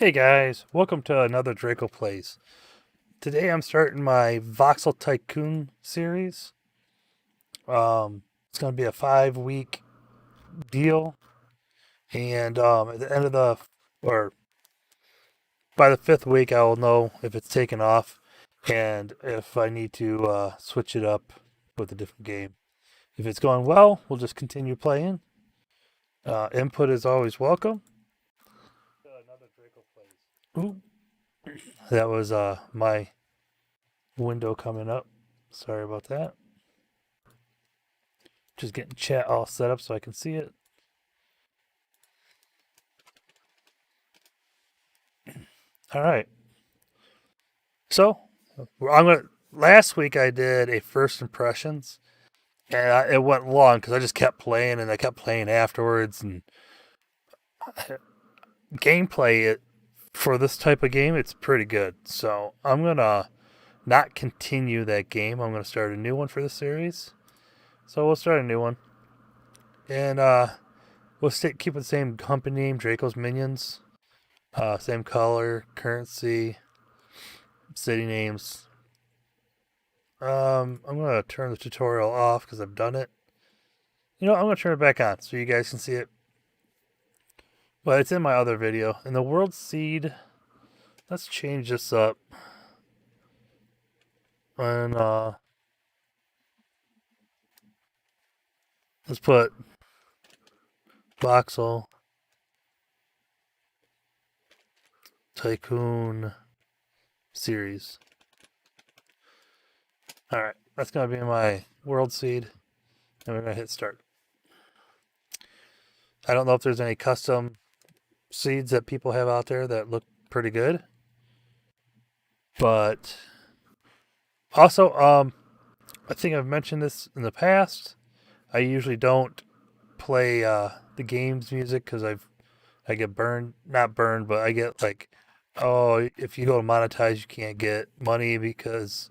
Hey guys, welcome to another Draco Plays. Today I'm starting my Voxel Tycoon series. It's going to be a 5 week deal, and at the end of or by the fifth week, I will know if it's taken off and if I need to switch it up with a different game. If it's going well, we'll just continue playing. Input is always welcome. Another Draco Plays. Ooh, that was my window coming up. Sorry about that. Just getting chat all set up so I can see it. All right. So I'm gonna. Last week I did a first impressions, and it went long because I just kept playing and I kept playing afterwards. And gameplay for this type of game, it's pretty good. So I'm gonna not continue that game. I'm gonna start a new one for the series. So we'll start a new one, and we'll keep the same company name, Draco's Minions. Same color, currency, city names. I'm gonna turn the tutorial off because I've done it. I'm gonna turn it back on so you guys can see it. But it's in my other video. In the world seed, let's change this up. And let's put Voxel Tycoon series. Alright, that's gonna be my world seed. And we're gonna hit start. I don't know if there's any custom seeds that people have out there that look pretty good. But also, I think I've mentioned this in the past. I usually don't play the game's music because I get burned, not burned, but I get like, oh, if you go to monetize, you can't get money because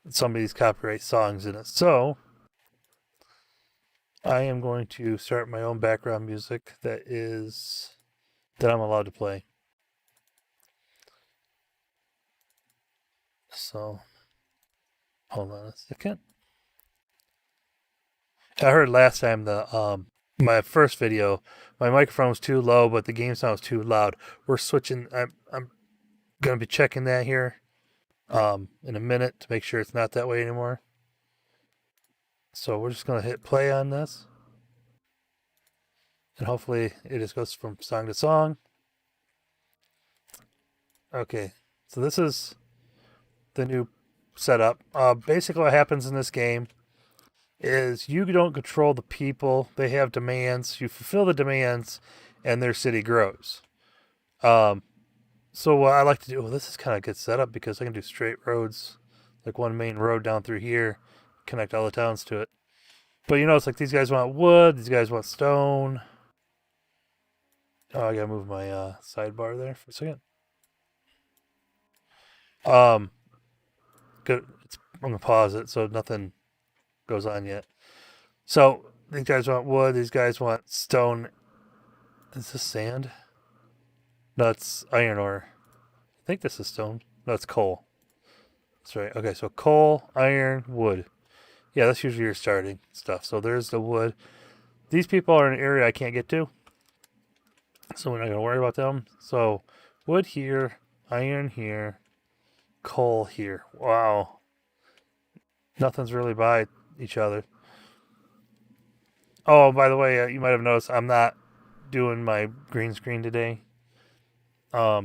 somebody's copyright songs in it. So I am going to start my own background music that I'm allowed to play. So hold on a second. I heard last time my first video, my microphone was too low, but the game sound was too loud. We're switching. I'm gonna be checking that here in a minute to make sure it's not that way anymore. So we're just gonna hit play on this, and hopefully it just goes from song to song. Okay, so this is the new setup. Basically, what happens in this game is you don't control the people. They have demands. You fulfill the demands, and their city grows. Um, so what I like to do, well, this is kind of a good setup because I can do straight roads, like one main road down through here, connect all the towns to it. But it's like these guys want wood, these guys want stone. Oh, I gotta move my sidebar there for a second. Um, good. I'm gonna pause it so nothing goes on yet. So these guys want wood, these guys want stone. Is this sand? No, it's iron ore. I think this is stone. No, it's coal. That's right. Okay, so coal, iron, wood. Yeah, that's usually your starting stuff. So there's the wood. These people are in an area I can't get to, so we're not going to worry about them. So wood here, iron here, coal here. Wow. Nothing's really by each other. Oh, by the way, you might have noticed I'm not doing my green screen today. I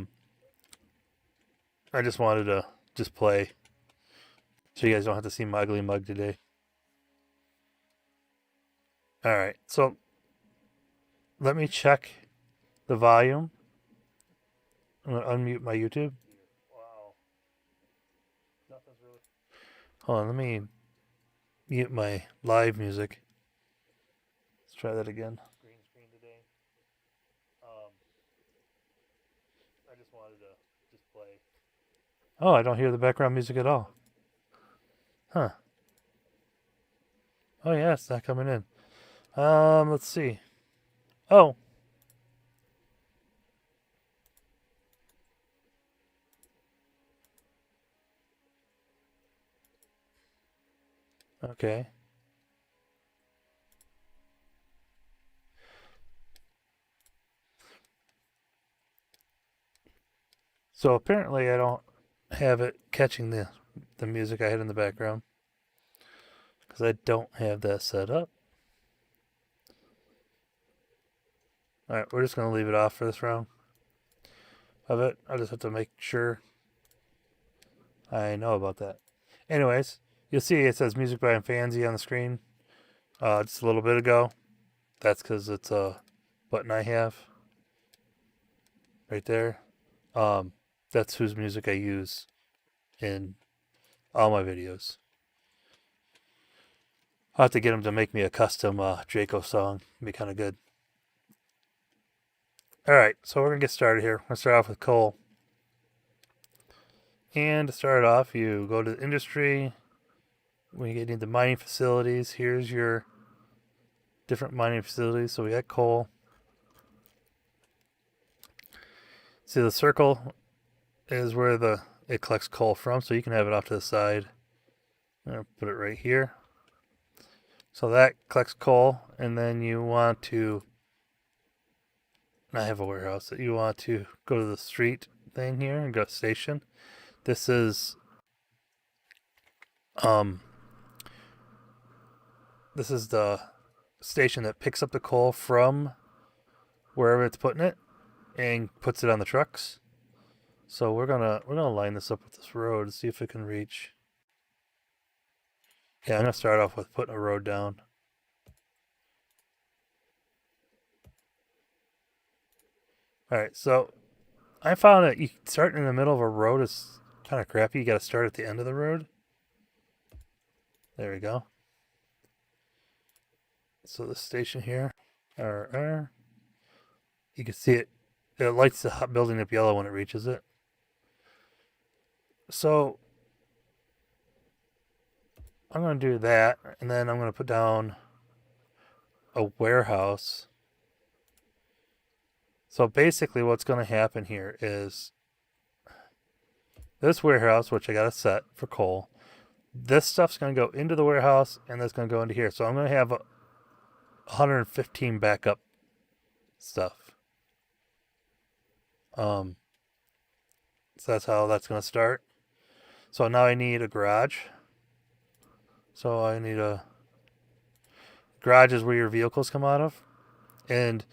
just wanted to just play so you guys don't have to see my ugly mug today. All right, so let me check the volume. I'm gonna unmute my YouTube. Wow. Nothing's really. Hold on, let me mute my live music. Let's try that again. Green screen today. I just wanted to just play. Oh, I don't hear the background music at all. Huh. Oh yeah, it's not coming in. Let's see. Oh. Okay. So apparently I don't have it catching the music I had in the background because I don't have that set up. All right, we're just gonna leave it off for this round of it. I just have to make sure I know about that. Anyways, you'll see it says music by Fanzy on the screen just a little bit ago. That's because it's a button I have right there. Um, that's whose music I use in all my videos. I'll have to get him to make me a custom Draco song. It'd be kind of good. All right, so we're gonna get started here. We're gonna start off with coal. And to start off, you go to the industry. When you get into mining facilities, here's your different mining facilities. So we got coal. See, the circle is where it collects coal from, so you can have it off to the side. I'm gonna put it right here. So that collects coal, and then you want to not have a warehouse. You want to go to the street thing here and go to station. This is um this is the station that picks up the coal from wherever it's putting it and puts it on the trucks. So we're gonna line this up with this road and see if it can reach. Yeah, I'm gonna start off with putting a road down. All right, so I found that you starting in the middle of a road is kind of crappy. You got to start at the end of the road. There we go. So the station here, you can see it. It lights the building up yellow when it reaches it. So I'm going to do that, and then I'm going to put down a warehouse. So basically what's going to happen here is this warehouse, which I got a set for coal, this stuff's going to go into the warehouse, and that's going to go into here. So I'm going to have 115 backup stuff. So that's how that's going to start. So now I need a garage. So I need a garage is where your vehicles come out of. And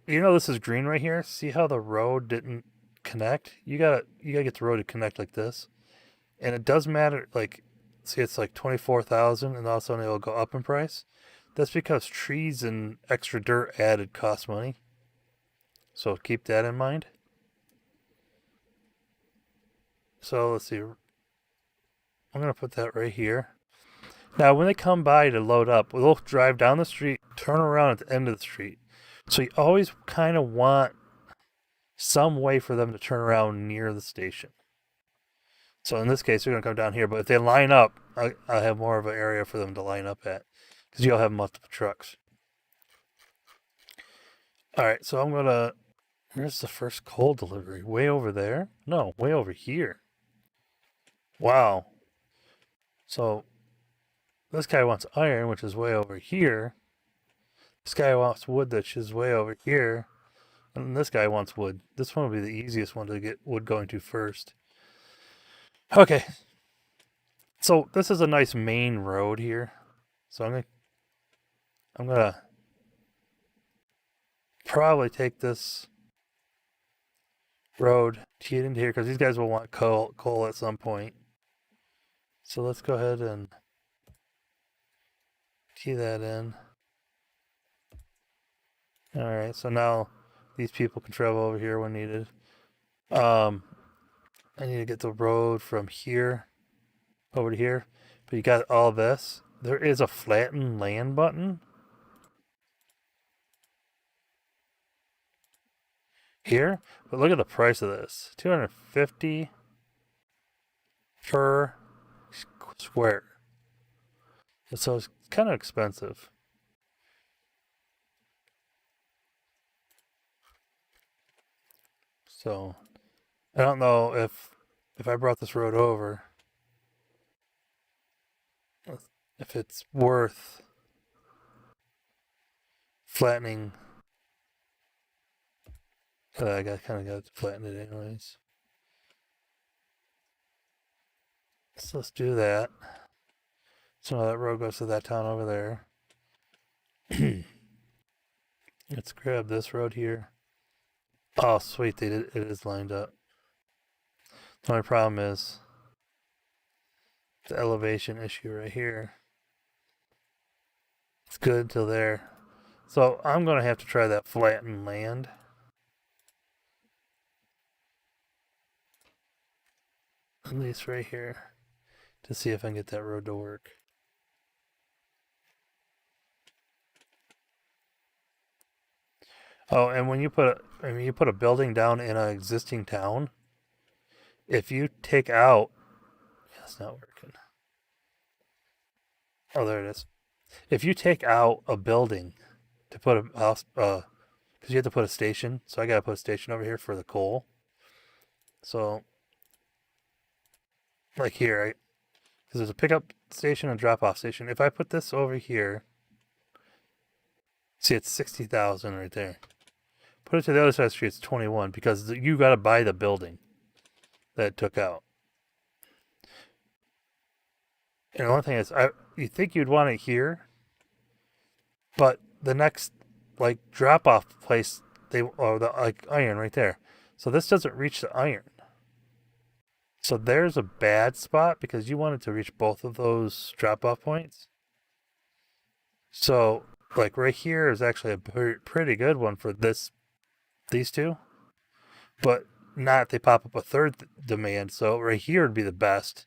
you know this is green right here. See how the road didn't connect? You gotta get the road to connect like this. And it does matter, like, see it's like 24,000 and all of a sudden it'll go up in price. That's because trees and extra dirt added cost money. So keep that in mind. So let's see. I'm gonna put that right here. Now, when they come by to load up, they'll drive down the street, turn around at the end of the street. So you always kind of want some way for them to turn around near the station. So in this case, they're going to come down here. But if they line up, I have more of an area for them to line up at because you'll have multiple trucks. All right, so I'm going to. Where's the first coal delivery? Way over there? No, way over here. Wow. So this guy wants iron, which is way over here. This guy wants wood, which is way over here. And this guy wants wood. This one will be the easiest one to get wood going to first. Okay. So this is a nice main road here. So I'm gonna probably take this road, tee it into here, because these guys will want coal at some point. So let's go ahead and tee that in. Alright, so now these people can travel over here when needed. I need to get the road from here over to here. But you got all this. There is a flatten land button here. But look at the price of this. $250 per square. So it's kind of expensive. So I don't know if I brought this road over. if it's worth flattening. I kind of got to flatten it anyways. So let's do that. So now that road goes to that town over there. Let's grab this road here. Oh, sweet, it is lined up. The only problem is the elevation issue right here. It's good until there. So I'm going to have to try that flattened land. At least right here. To see if I can get that road to work. Oh, and when you put a building down in an existing town, if you take out, yeah, it's not working. Oh, there it is. If you take out a building to put a house, because you have to put a station, so I gotta put a station over here for the coal. So, like here, because there's a pickup station and drop off station. If I put this over here, see, it's 60,000 right there. Put it to the other side of the street, it's 21 because you got to buy the building that it took out. And the one thing is, you think you'd want it here, but the next like drop off place the like iron right there. So this doesn't reach the iron. So there's a bad spot because you wanted to reach both of those drop off points. So like right here is actually a pretty good one for these two, but not if they pop up a third demand. So right here would be the best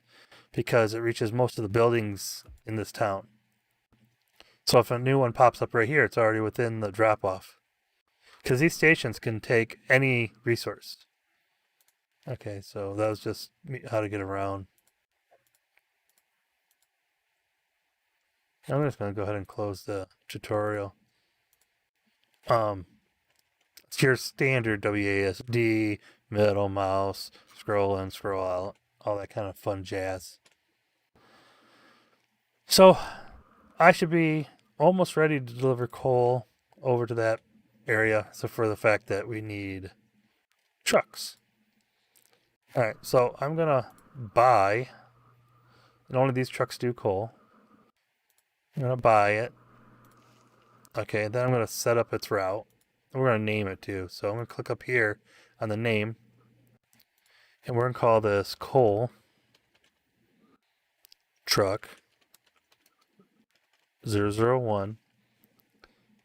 because it reaches most of the buildings in this town. So if a new one pops up right here, it's already within the drop off. Because these stations can take any resource. Okay, so that was just how to get around. I'm just going to go ahead and close the tutorial. It's your standard WASD, middle mouse, scroll in, scroll out, all that kind of fun jazz. So I should be almost ready to deliver coal over to that area. So for the fact that we need trucks. All right, so I'm going to buy, and only these trucks do coal. I'm going to buy it. Okay, then I'm going to set up its route. We're going to name it too. So I'm going to click up here on the name. And we're going to call this coal truck 001.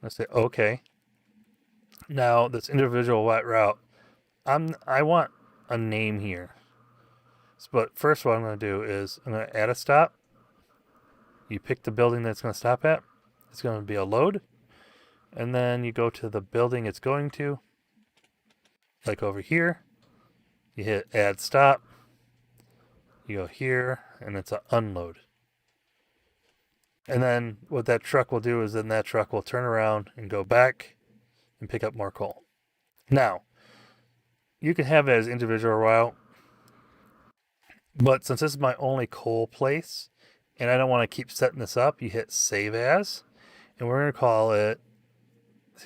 I say okay. Now this individual white route, I want a name here. But first what I'm going to do is I'm going to add a stop. You pick the building that it's going to stop at. It's going to be a load. And then you go to the building it's going to. Like over here. You hit add stop. You go here and it's an unload. And then what that truck will do is then that truck will turn around and go back and pick up more coal. Now, you can have it as individual route, but since this is my only coal place and I don't want to keep setting this up, you hit save as, and we're going to call it,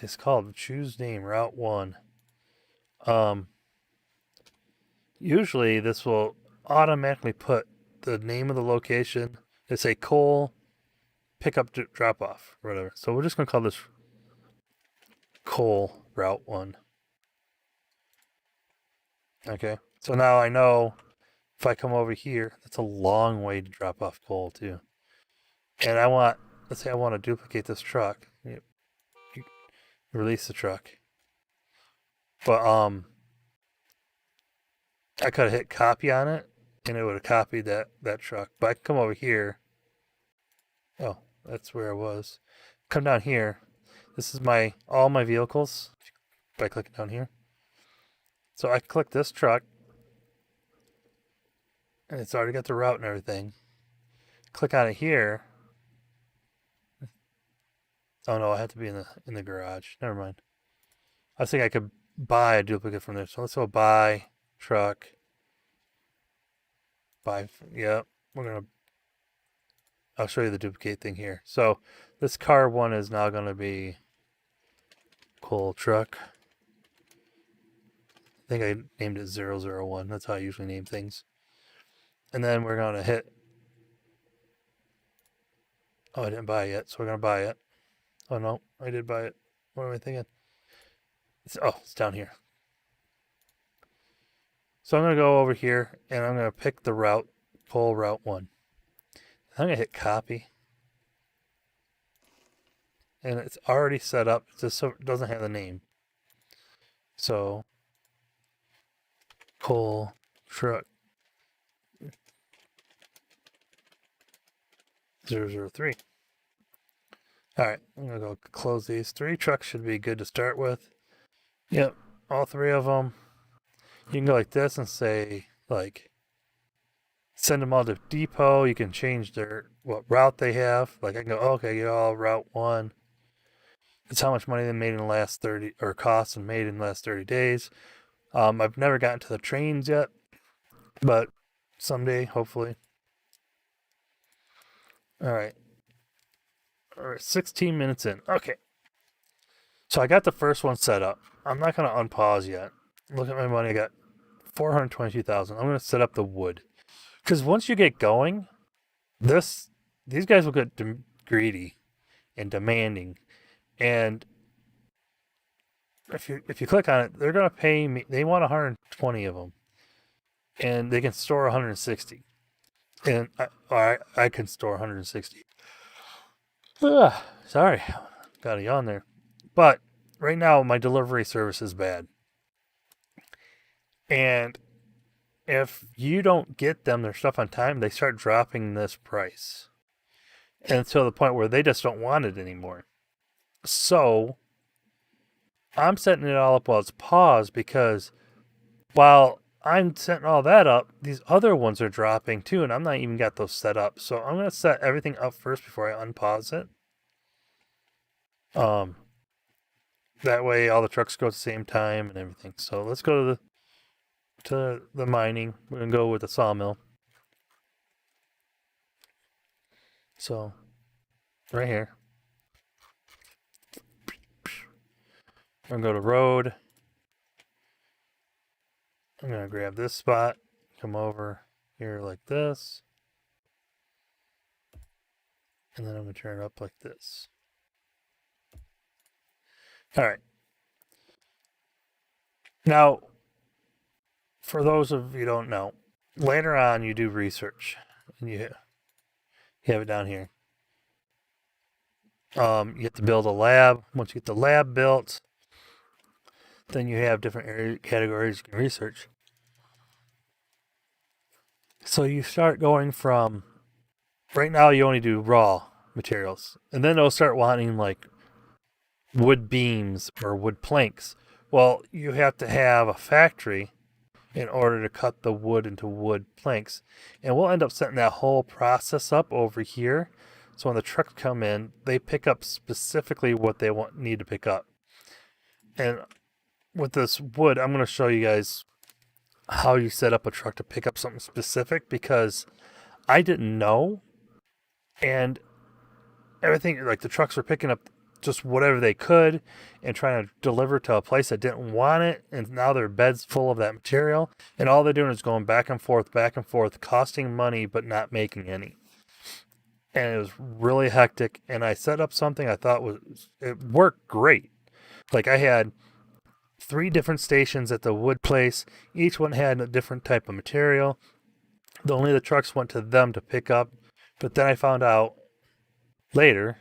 it's called choose name route 1. Usually this will automatically put the name of the location. It's a coal pickup drop off or whatever. So we're just going to call this coal route 1. Okay. So now I know if I come over here, that's a long way to drop off coal too. And let's say I want to duplicate this truck. You release the truck. But I could have hit copy on it and it would have copied that truck. But I can come over here. Oh, that's where I was. Come down here. This is all my vehicles by clicking down here. So I click this truck and it's already got the route and everything. Click on it here. Oh no, I have to be in the garage. Never mind. I think I could buy a duplicate from there. So let's go buy truck. Buy. Yep. We're gonna I'll show you the duplicate thing here. So this car one is now going to be coal truck. I think I named it 001. That's how I usually name things. And then we're going to hit. Oh, I didn't buy it yet, so we're going to buy it. Oh, no, I did buy it. What am I thinking? It's down here. So I'm going to go over here, and I'm going to pick the route, coal route 1. I'm going to hit copy. And it's already set up, just so it doesn't have the name. So, coal truck 003. Alright, I'm going to go close these. 3 trucks should be good to start with. Yep, all 3 of them. You can go like this and say, like, send them all to depot. You can change what route they have. Like, I can go, okay, you all route 1. It's how much money they made in the last 30, or costs and made in the last 30 days. I've never gotten to the trains yet, but someday, hopefully. Alright. Alright, 16 minutes in. Okay. So I got the first one set up. I'm not going to unpause yet. Look at my money. I got 422,000. I'm going to set up the wood. Because once you get going, these guys will get greedy and demanding. And if you click on it, they're going to pay me. They want 120 of them. And they can store 160. And I can store 160. Sorry. Got a yawn there. But right now, my delivery service is bad. And if you don't get them their stuff on time, they start dropping this price. And to the point where they just don't want it anymore. So, I'm setting it all up while it's paused because while I'm setting all that up, these other ones are dropping too, and I'm not even got those set up. So I'm going to set everything up first before I unpause it. That way all the trucks go at the same time and everything. So let's go to the mining. We're going to go with the sawmill. So, right here. I'm going to go to road. I'm going to grab this spot, come over here like this, and then I'm going to turn it up like this. All right. Now, for those of you who don't know, later on you do research, and you have it down here. You have to build a lab. Once you get the lab built, then you have different categories you can research. So you start going from, right now you only do raw materials. And then they'll start wanting like wood beams or wood planks. Well, you have to have a factory in order to cut the wood into wood planks. And we'll end up setting that whole process up over here. So when the trucks come in, they pick up specifically what they need to pick up. And with this wood, I'm going to show you guys how you set up a truck to pick up something specific because I didn't know. And everything, like the trucks were picking up just whatever they could and trying to deliver to a place that didn't want it. And now their bed's full of that material. And all they're doing is going back and forth, costing money, but not making any. And it was really hectic. And I set up something I thought it worked great. Like I had 3 different stations at the wood place. Each one had a different type of material. Only the trucks went to them to pick up. But then I found out later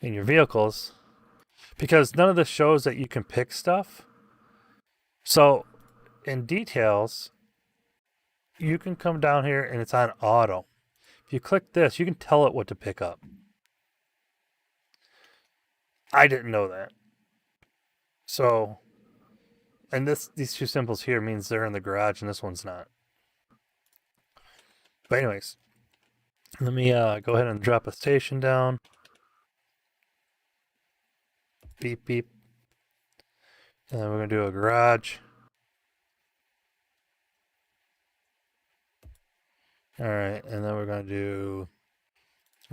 in your vehicles, because none of this shows that you can pick stuff. So in details, you can come down here and it's on auto. If you click this, you can tell it what to pick up. I didn't know that. So, and these 2 symbols here means they're in the garage and this one's not. But anyways, let me go ahead and drop a station down. Beep, beep. And then we're going to do a garage. All right, and then we're going to do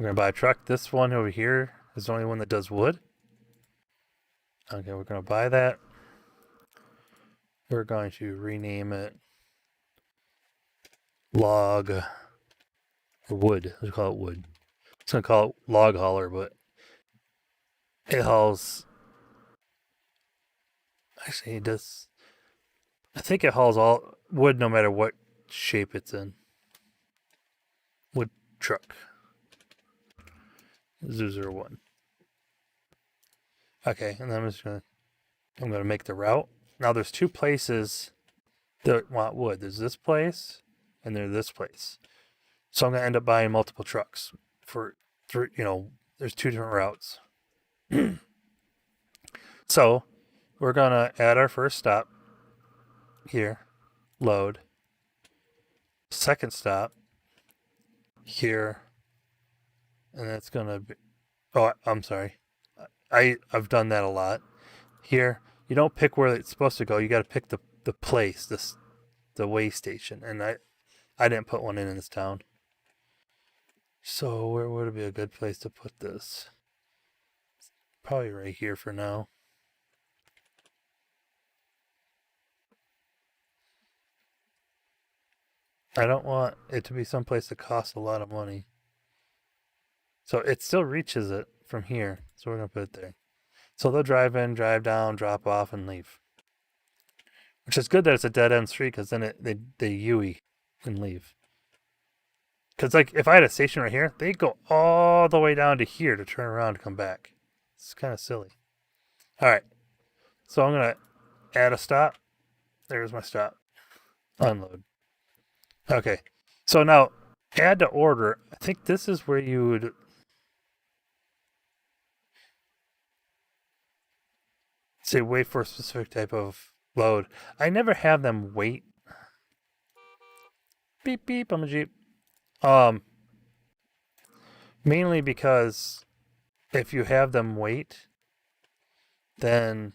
We're going to buy a truck. This one over here is the only one that does wood. Okay, we're going to buy that. We're going to rename it Log or Wood. Let's call it Wood. It's going to call it Log Hauler, but it hauls. Actually, it does. I think it hauls all wood no matter what shape it's in. Wood truck. 001. Okay, and then I'm gonna make the route. Now there's two places that want wood. There's this place and there's this place. So I'm gonna end up buying multiple trucks for there's two different routes. So we're gonna add our first stop here, load. Second stop here, and that's gonna be. Oh, I'm sorry. I've done that a lot. Here, you don't pick where it's supposed to go. You got to pick the place, the way station, and I didn't put one in this town. So where would it be a good place to put this? Probably right here for now. I don't want it to be someplace that costs a lot of money. So it still reaches it from here. So we're going to put it there. So they'll drive in, drive down, drop off, and leave. Which is good that it's a dead end street because then they UE and leave. Because like if I had a station right here, they'd go all the way down to here to turn around and come back. It's kind of silly. All right. So I'm going to add a stop. There's my stop. Unload. Okay. So now add to order. I think this is where you would. Say wait for a specific type of load. I never have them wait. Beep beep, I'm a Jeep. Mainly because if you have them wait, then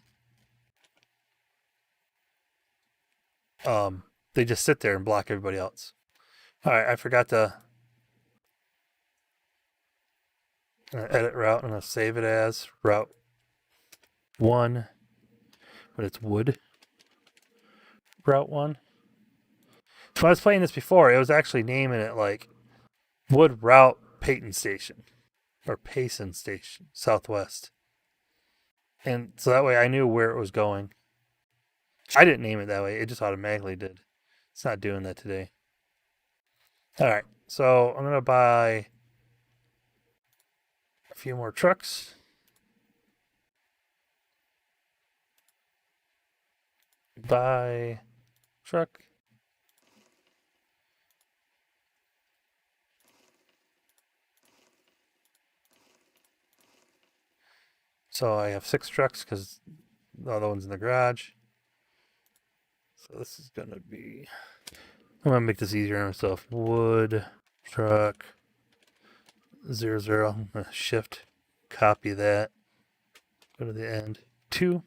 they just sit there and block everybody else. Alright, I forgot to edit route. I'm gonna save it as route 1. But it's wood. Route 1. So when I was playing this before, it was actually naming it like Wood Route Peyton Station. Or Payson Station, Southwest. And so that way I knew where it was going. I didn't name it that way, it just automatically did. It's not doing that today. Alright, so I'm going to buy a few more trucks. Buy truck. So I have 6 trucks because the other one's in the garage. So this is going to be. I'm going to make this easier on myself. Wood truck 00. I'm going to shift, copy that. Go to the end. 2.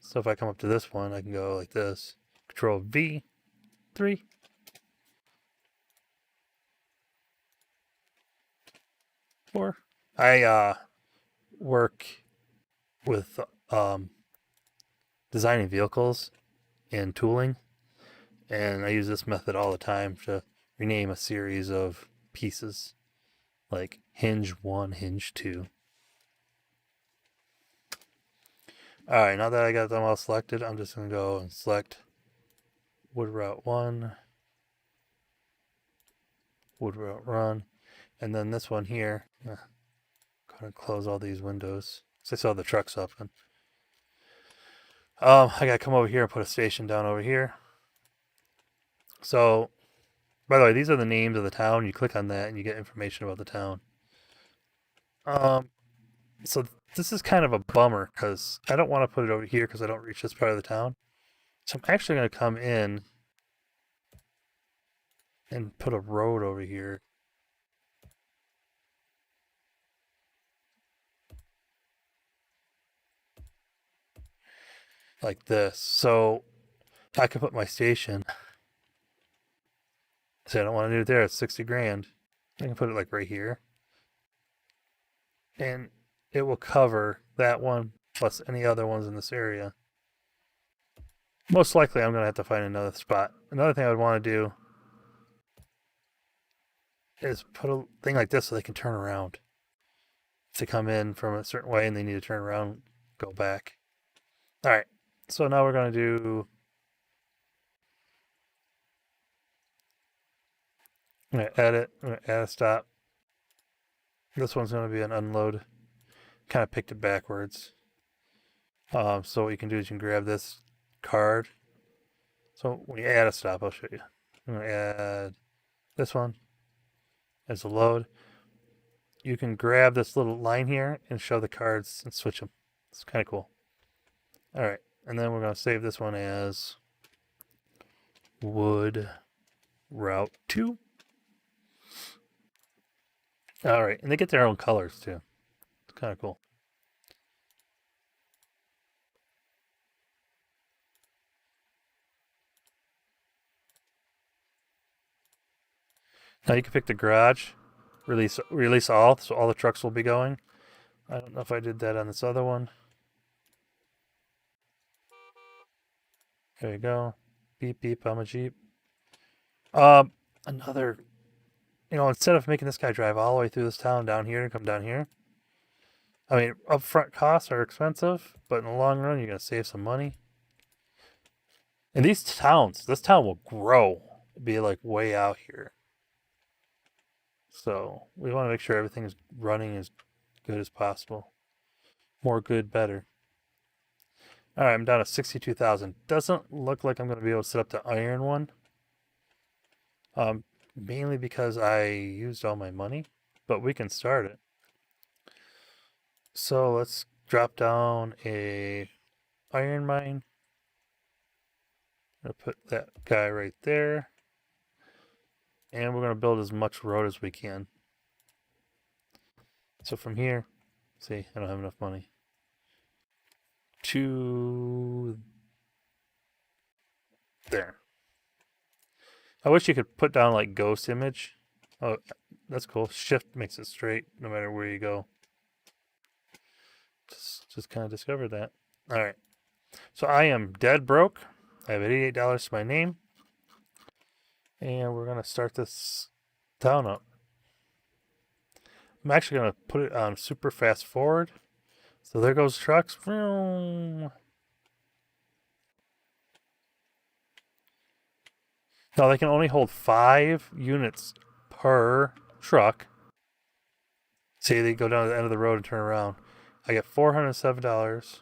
So if I come up to this one, I can go like this. Control V. 3. 4. I work with designing vehicles and tooling, and I use this method all the time to rename a series of pieces, like hinge 1, hinge 2. Alright, now that I got them all selected, I'm just going to go and select Wood Route 1, Wood Route Run, and then this one here. Go ahead and close all these windows. So I saw the trucks open. I gotta come over here and put a station down over here. So, by the way, these are the names of the town. You click on that and you get information about the town. So this is kind of a bummer because I don't want to put it over here because I don't reach this part of the town. So I'm actually going to come in and put a road over here. Like this. So I can put my station. So I don't want to do it there. It's 60 grand. I can put it like right here. And it will cover that one plus any other ones in this area. Most likely I'm going to have to find another spot. Another thing I would want to do is put a thing like this so they can turn around. If they come in from a certain way and they need to turn around, go back. All right, so now we're going to do... I'm going to edit, I'm going to add a stop. This one's going to be an unload. Kind of picked it backwards. So what you can do is you can grab this card. So when you add a stop, I'll show you. I'm going to add this one as a load. You can grab this little line here and show the cards and switch them. It's kind of cool. All right, and then we're going to save this one as wood route 2. All right, and they get their own colors too. It's kind of cool. Now you can pick the garage, release all, so all the trucks will be going. I don't know if I did that on this other one. There you go. Beep beep, I'm a Jeep. Another, instead of making this guy drive all the way through this town down here and come down here. I mean, upfront costs are expensive, but in the long run, you're gonna save some money. And these towns, this town will grow, be like way out here. So we want to make sure everything is running as good as possible. More good, better. All right, I'm down to 62,000. Doesn't look like I'm going to be able to set up the iron one. Mainly because I used all my money, but we can start it. So let's drop down a iron mine. I'm going to put that guy right there. And we're going to build as much road as we can. So from here, see, I don't have enough money. To there. I wish you could put down like ghost image. Oh, that's cool. Shift makes it straight no matter where you go. Just kind of discovered that. All right. So I am dead broke. I have $88 to my name. And we're going to start this town up. I'm actually going to put it on super fast forward. So there goes trucks. Now they can only hold 5 units per truck. See, they go down to the end of the road and turn around. I get $407.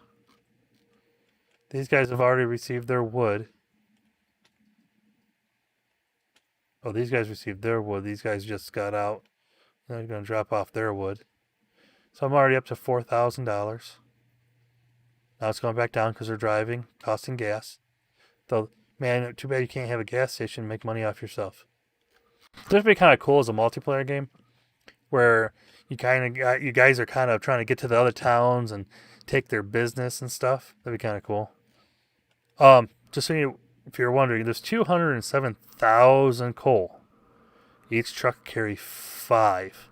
These guys have already received their wood. Oh, these guys received their wood. These guys just got out. They're going to drop off their wood. So I'm already up to $4,000. Now it's going back down because they're driving, costing gas. Though, man, too bad you can't have a gas station and make money off yourself. This would be kind of cool as a multiplayer game, where you guys are kind of trying to get to the other towns and take their business and stuff. That'd be kind of cool. Just so if you're wondering, there's 207,000 coal. Each truck carry 5.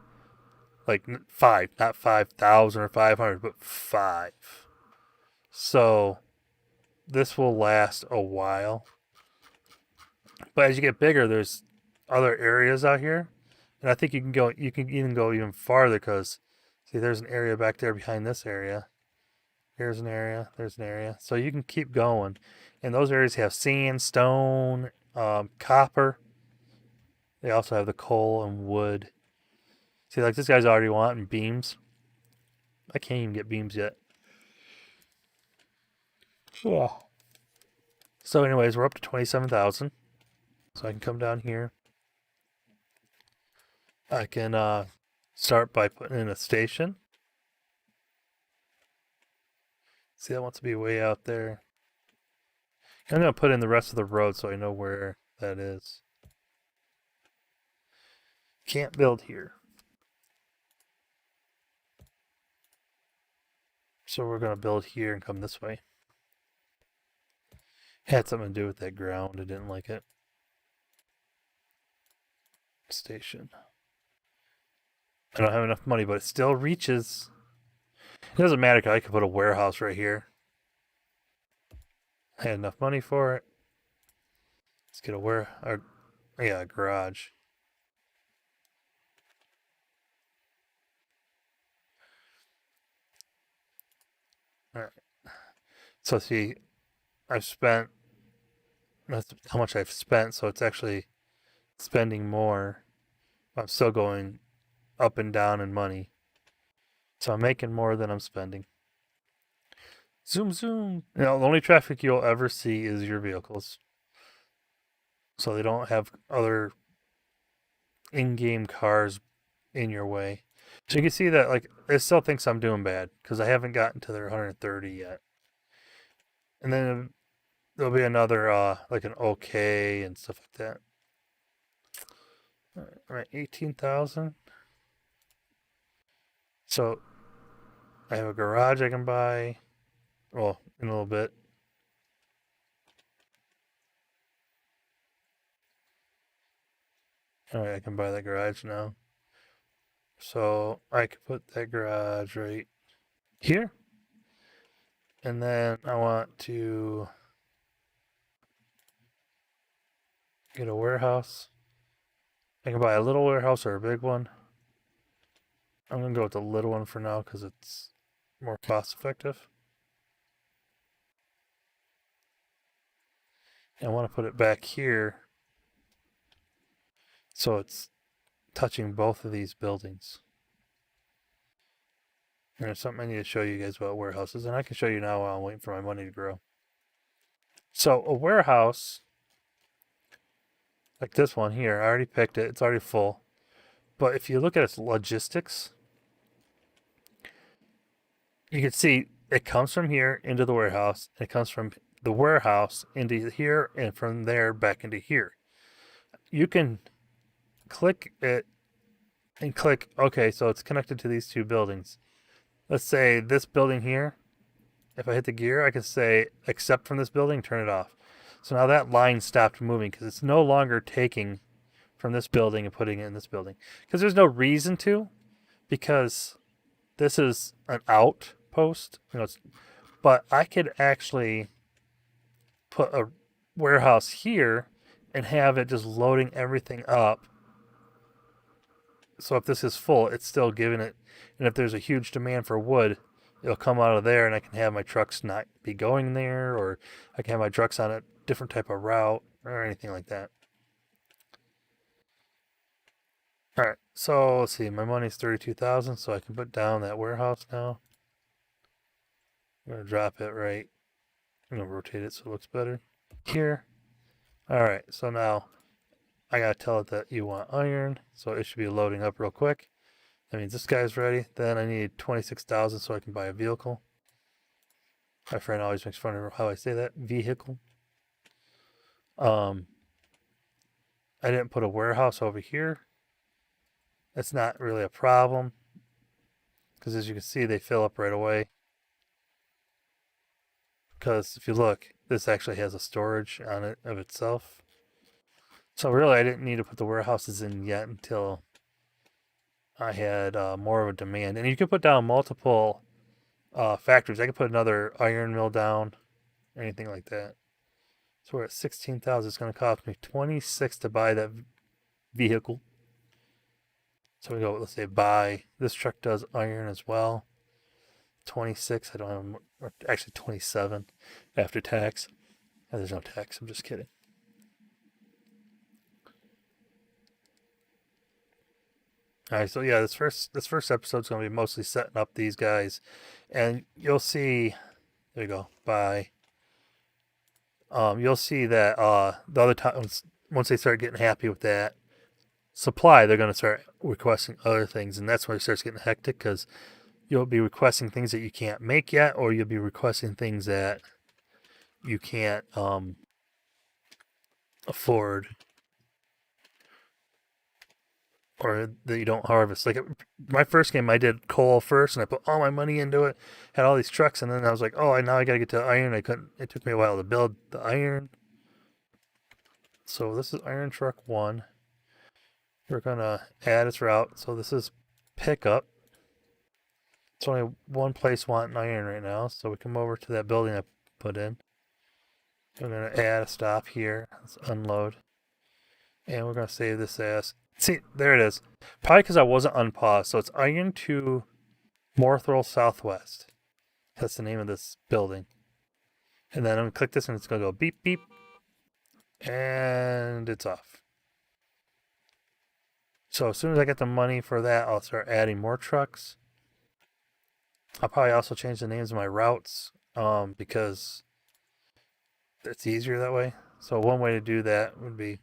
Like 5, not 5,000 or 500, but 5. So this will last a while. But as you get bigger, there's other areas out here, and I think you can even go even farther because see, there's an area back there behind this area. Here's an area. There's an area. So you can keep going, and those areas have sand, stone, copper. They also have the coal and wood. See, like this guy's already wanting beams. I can't even get beams yet. Yeah. So anyways, we're up to 27,000. So I can come down here. I can start by putting in a station. See, that wants to be way out there. I'm going to put in the rest of the road so I know where that is. Can't build here. So we're going to build here and come this way. Had something to do with that ground. I didn't like it. Station. I don't have enough money, but it still reaches. It doesn't matter because I could put a warehouse right here. I had enough money for it. Let's get a garage. All right. So see, I've spent that's how much I've spent, so it's actually spending more. I'm still going up and down in money. So I'm making more than I'm spending. Zoom, zoom. You know, the only traffic you'll ever see is your vehicles. So they don't have other in-game cars in your way. So you can see that, like, it still thinks I'm doing bad because I haven't gotten to their 130 yet. And then there'll be another, like an OK and stuff like that. All right, 18,000. So I have a garage I can buy. Well, in a little bit. All right, I can buy that garage now. So I could put that garage right here. And then I want to get a warehouse. I can buy a little warehouse or a big one. I'm going to go with the little one for now because it's more cost effective. And I want to put it back here so it's touching both of these buildings. And there's something I need to show you guys about warehouses, and I can show you now while I'm waiting for my money to grow. So a warehouse, like this one here, I already picked it. It's already full. But if you look at its logistics, you can see it comes from here into the warehouse. It comes from the warehouse into here, and from there back into here. You can click it and click, okay, so it's connected to these two buildings. Let's say this building here, if I hit the gear, I can say accept from this building, turn it off. So now that line stopped moving because it's no longer taking from this building and putting it in this building. Because there's no reason to, because this is an outpost, but I could actually put a warehouse here and have it just loading everything up. So if this is full, it's still giving it, and if there's a huge demand for wood, it'll come out of there, and I can have my trucks not be going there, or I can have my trucks on a different type of route or anything like that. All right, so let's see. My money's 32,000, so I can put down that warehouse now. I'm gonna drop it right. I'm gonna rotate it so it looks better here. All right, so now I gotta tell it that you want iron, so it should be loading up real quick. That means this guy's ready. Then I need 26,000 so I can buy a vehicle. My friend always makes fun of how I say that, vehicle. I didn't put a warehouse over here. That's not really a problem because as you can see, they fill up right away. Because if you look, this actually has a storage on it of itself. So really, I didn't need to put the warehouses in yet until I had more of a demand. And you can put down multiple factories. I could put another iron mill down, anything like that. So we're at 16,000. It's going to cost me 26 to buy that vehicle. So we go, let's say buy. This truck does iron as well. 26. I don't have, or actually 27 after tax. Oh, there's no tax. I'm just kidding. All right, so yeah, this first episode's gonna be mostly setting up these guys, and you'll see. There you go. Bye. You'll see that the other times once they start getting happy with that supply, they're gonna start requesting other things, and that's when it starts getting hectic because you'll be requesting things that you can't make yet, or you'll be requesting things that you can't afford or that you don't harvest. Like my first game, I did coal first, and I put all my money into it. Had all these trucks, and then I was like, "Oh, now I got to get to iron." I couldn't. It took me a while to build the iron. So this is iron truck 1. We're gonna add its route. So this is pickup. It's only one place wanting iron right now, so we come over to that building I put in. We're going to add a stop here. Let's unload. And we're going to save this as... See, there it is. Probably because I wasn't unpaused. So it's iron to Morthrow Southwest. That's the name of this building. And then I'm going to click this and it's going to go beep, beep. And it's off. So as soon as I get the money for that, I'll start adding more trucks. I'll probably also change the names of my routes because it's easier that way. So one way to do that would be...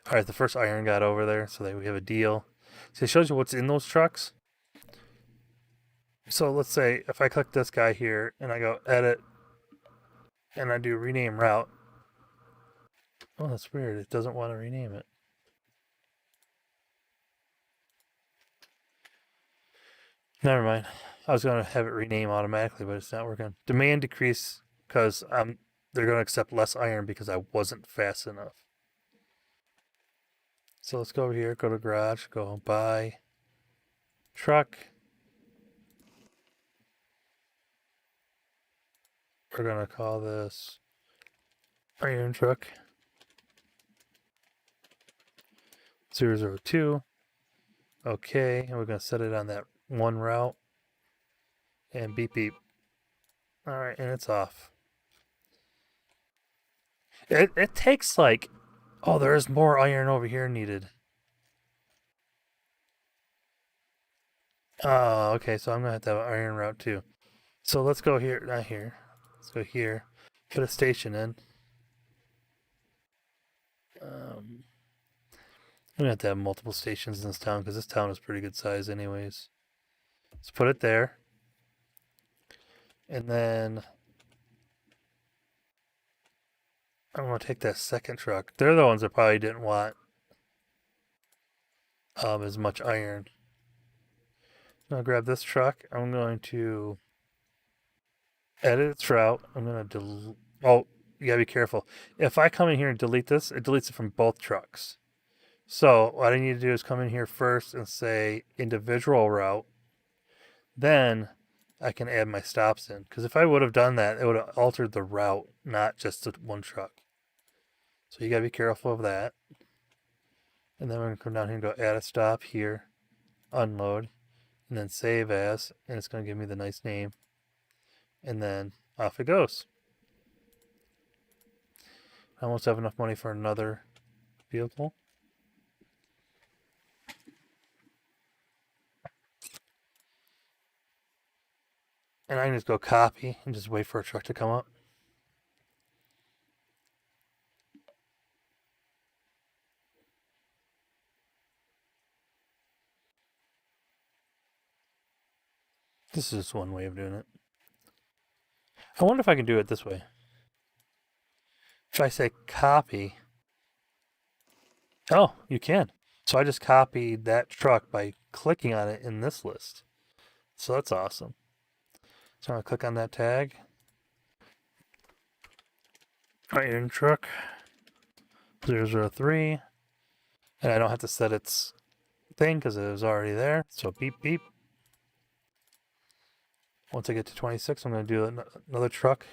Alright, the first iron got over there, so we have a deal. So it shows you what's in those trucks. So let's say if I click this guy here and I go edit and I do rename route. Oh, that's weird. It doesn't want to rename it. Never mind. I was going to have it rename automatically, but it's not working. Demand decrease because they're going to accept less iron because I wasn't fast enough. So let's go over here, go to garage, go buy truck. We're going to call this iron truck 002. Okay, and we're going to set it on that one route. And beep beep. Alright, and it's off. It takes like... Oh, there's more iron over here needed. Oh, okay, so I'm going to have to have an iron route too. So let's go here, not here. Let's go here. Put a station in. I'm going to have to have multiple stations in this town because this town is pretty good size anyways. Let's put it there. And then I'm going to take that second truck. They're the ones that probably didn't want as much iron. I'm going to grab this truck. I'm going to edit its route. I'm going to oh, you got to be careful. If I come in here and delete this, it deletes it from both trucks. So what I need to do is come in here first and say individual route. Then I can add my stops in. Because if I would have done that, it would have altered the route, not just the one truck. So you got to be careful of that. And then we're going to come down here and go add a stop here. Unload. And then save as. And it's going to give me the nice name. And then off it goes. I almost have enough money for another vehicle. And I can just go copy and just wait for a truck to come up. This is just one way of doing it. I wonder if I can do it this way. If I say copy. Oh, you can. So I just copied that truck by clicking on it in this list. So that's awesome. So I'm going to click on that tag. Iron truck 003. And I don't have to set its thing because it was already there. So beep beep. Once I get to 26, I'm going to do another truck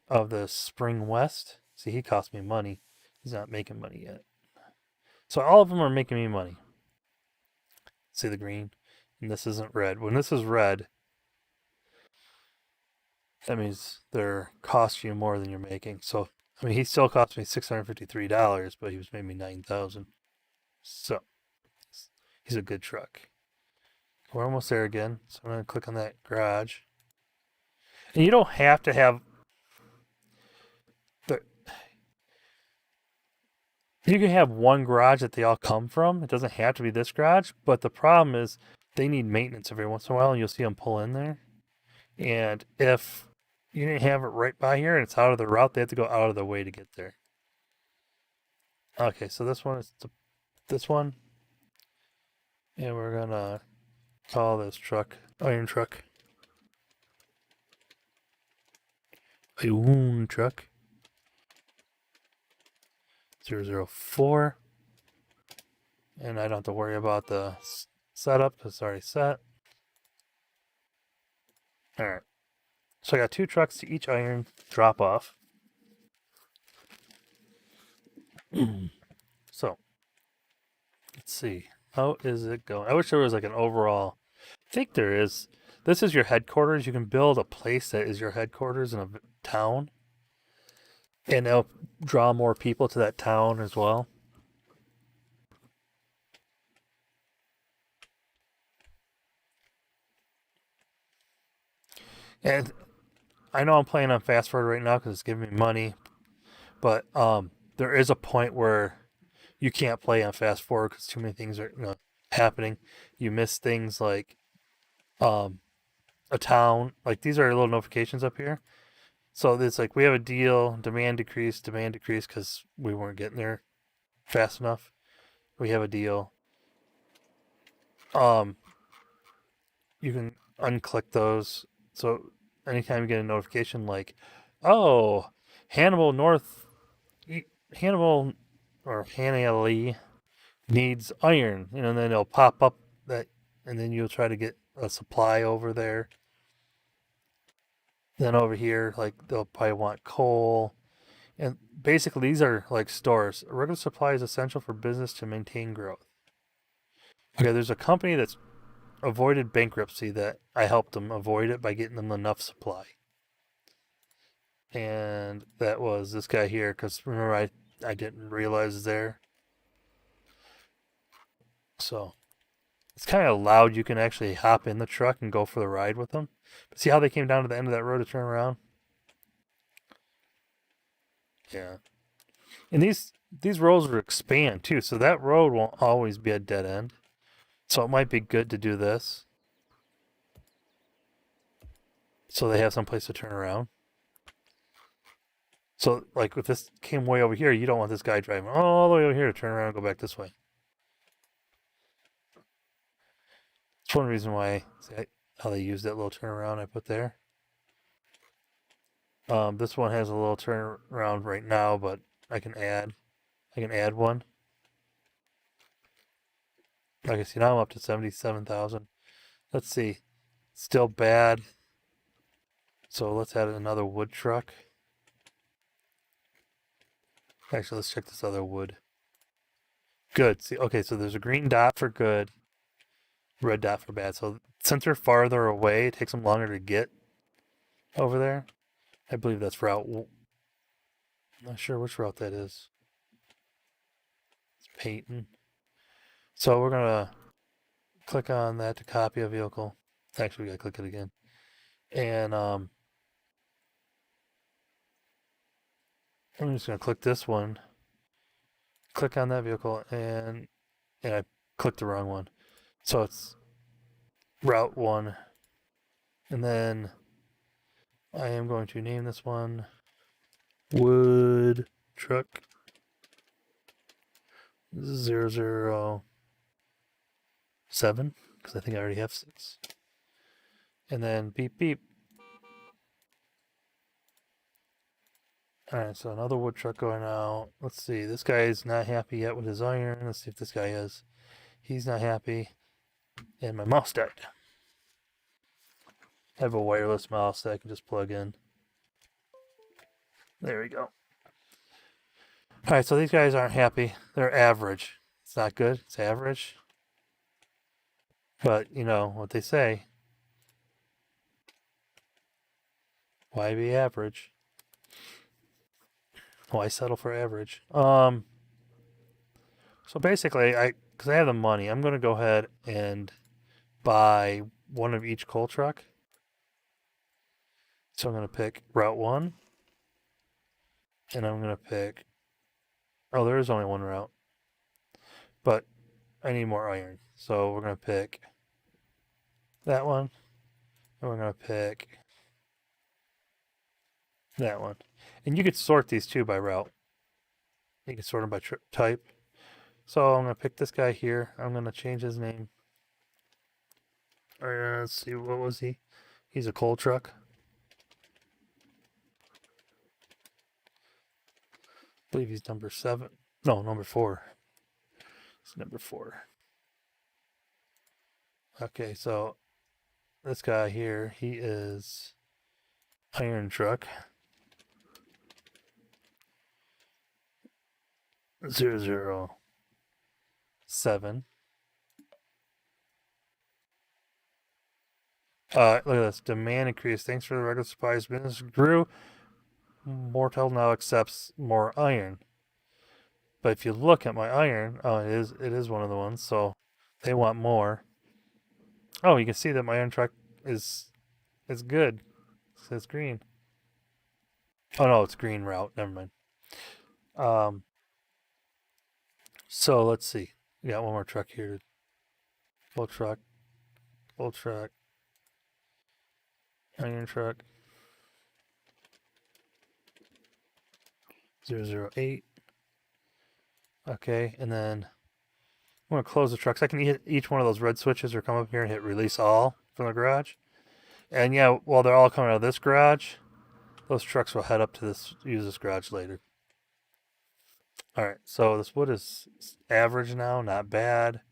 of the Spring West. See, he cost me money. He's not making money yet. So all of them are making me money. See the green? And this isn't red. When this is red, that means they're cost you more than you're making. So, I mean, he still cost me $653, but he was making me $9,000. So, he's a good truck. We're almost there again. So I'm going to click on that garage. And you don't have to have you can have one garage that they all come from. It doesn't have to be this garage. But the problem is they need maintenance every once in a while. And you'll see them pull in there. And if you didn't have it right by here and it's out of the route, they have to go out of the way to get there. Okay, so this one is this one. And we're going to call this truck iron truck. Iron truck 004. And I don't have to worry about the setup. It's already set. Alright. So I got 2 trucks to each iron drop off. So, let's see. How is it going? I wish there was like an overall. I think there is. This is your headquarters. You can build a place that is your headquarters in a town. And it'll draw more people to that town as well. And I know I'm playing on fast forward right now because it's giving me money. But there is a point where you can't play on fast forward because too many things are happening. You miss things like a town. Like these are little notifications up here. So it's like we have a deal, demand decrease because we weren't getting there fast enough. We have a deal. Um, you can unclick those. So anytime you get a notification like, oh, Hannibal North, Hannibal or Hannah needs iron, and then it'll pop up that, and then you'll try to get a supply over there. Then over here, like they'll probably want coal. And basically, these are like stores. A regular supply is essential for business to maintain growth. Okay, there's a company that's avoided bankruptcy that I helped them avoid it by getting them enough supply. And that was this guy here, because remember, I didn't realize there. So it's kind of loud. You can actually hop in the truck and go for the ride with them. But see how they came down to the end of that road to turn around? Yeah. And these roads will expand too, so that road won't always be a dead end. So it might be good to do this. So they have some place to turn around. So like if this came way over here, you don't want this guy driving all the way over here to turn around and go back this way. It's one reason why how they use that little turnaround I put there. This one has a little turnaround right now, but I can add one. Like I see now I'm up to 77,000. Let's see. Still bad. So let's add another wood truck. Actually, let's check this other wood. Good. See, okay, so there's a green dot for good, red dot for bad. So since they're farther away, it takes them longer to get over there. I believe that's route. I'm not sure which route that is. It's Peyton. So we're gonna click on that to copy a vehicle. Actually, we gotta click it again. And I'm just gonna click this one. Click on that vehicle, and I clicked the wrong one. So it's route 1. And then I am going to name this one Wood Truck 007, because I think I already have 6. And then beep beep. Alright, so another wood truck going out. Let's see, this guy is not happy yet with his iron. Let's see if this guy is. He's not happy. And my mouse died. I have a wireless mouse that I can just plug in. There we go. Alright, so these guys aren't happy. They're average. It's not good, it's average. But, you know what they say. Why be average? Why settle for average? So basically, because I have the money, I'm going to go ahead and buy one of each coal truck. So I'm going to pick Route 1. And I'm going to pick... Oh, there is only one route. But I need more iron. So we're going to pick that one. And we're going to pick that one. And you could sort these too by route. You can sort them by type. So I'm going to pick this guy here. I'm going to change his name. Let's see, what was he? He's a coal truck. I believe he's number 7. No, number 4. It's number 4. Okay, so this guy here, he is Iron Truck 007. Look at this. Demand increased. Thanks for the regular supplies. Business grew. Mortal now accepts more iron. But if you look at my iron, oh, it is one of the ones. So they want more. Oh, you can see that my iron truck is good. It says green. Oh no, it's green route. Never mind. Um. So let's see. We got one more truck here. Full truck. Full truck. Iron truck. 008. Okay, and then I'm going to close the trucks. I can hit each one of those red switches or come up here and hit release all from the garage. And yeah, while they're all coming out of this garage, those trucks will head up to use this garage later. Alright, so this wood is average now, not bad.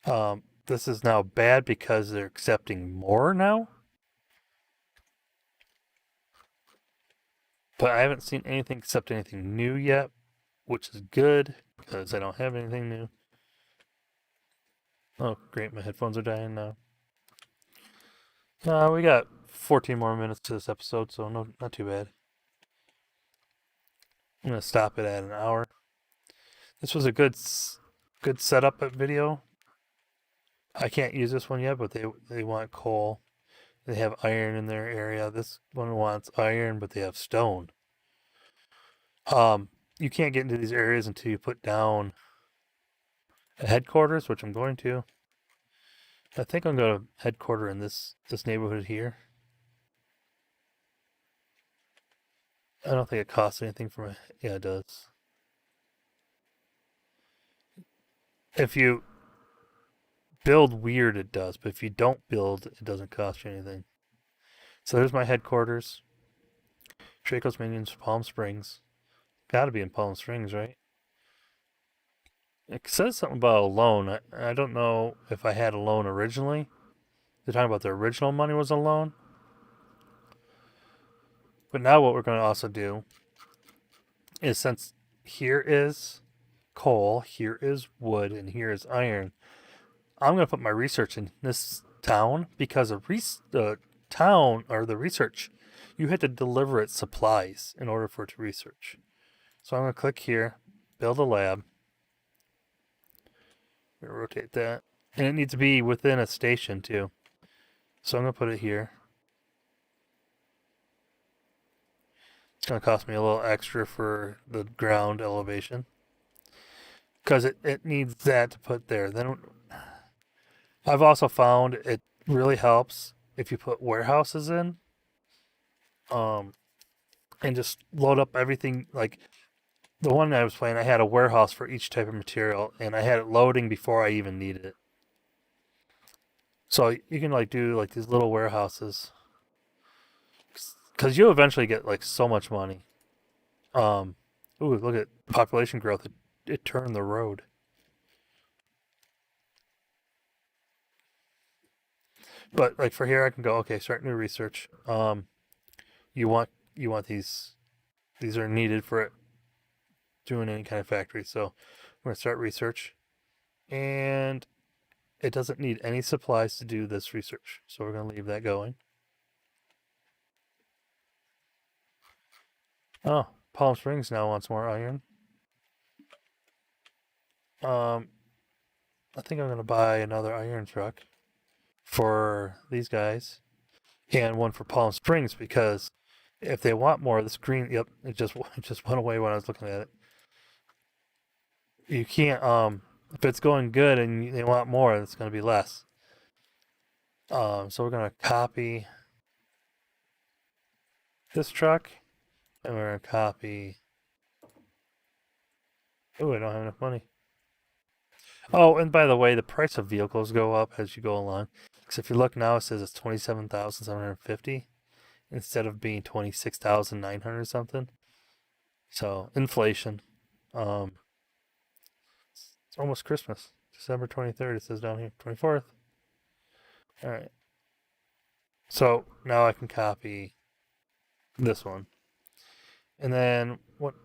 This is now bad because they're accepting more now. But I haven't seen anything except anything new yet, which is good because I don't have anything new. Oh, great, my headphones are dying now. We got 14 more minutes to this episode, so not too bad. I'm gonna stop it at an hour. This was a good setup video. I can't use this one yet, but they want coal. They have iron in their area. This one wants iron, but they have stone. You can't get into these areas until you put down a headquarters, which I'm going to. I think I'm going to headquarter in this neighborhood here. I don't think it costs anything for my... Yeah, it does. If you build weird, it does. But if you don't build, it doesn't cost you anything. So there's my headquarters. Draco's Minions, Palm Springs. Gotta be in Palm Springs, right? It says something about a loan. I don't know if I had a loan originally. They're talking about the original money was a loan. But now what we're going to also do is, since here is coal, here is wood, and here is iron, I'm going to put my research in this town because the town or the research, you had to deliver it supplies in order for it to research. So I'm going to click here, build a lab. I'm going to rotate that. And it needs to be within a station too. So I'm going to put it here. It's going to cost me a little extra for the ground elevation, because it needs that to put there. Then I've also found it really helps if you put warehouses in, and just load up everything. Like the one I was playing, I had a warehouse for each type of material, and I had it loading before I even needed it. So you can do like these little warehouses, because you'll eventually get like so much money. Ooh, look at population growth. It turned the road. But like for here, I can go, okay, start new research. You want these are needed for it doing any kind of factory. So I'm going to start research, and it doesn't need any supplies to do this research. So we're going to leave that going. Oh, Palm Springs now wants more iron. I think I'm going to buy another iron truck for these guys and one for Palm Springs, because if they want more, this green, yep, it just went away when I was looking at it. You can't, if it's going good and they want more, it's going to be less. So we're going to copy this truck, and we're going to copy... Oh, I don't have enough money. Oh, and by the way, the price of vehicles go up as you go along. Because if you look now, it says it's 27,750 instead of being 26,900 something. So inflation. It's almost Christmas. December 23rd, it says down here. 24th. All right. So now I can copy this one. And then what?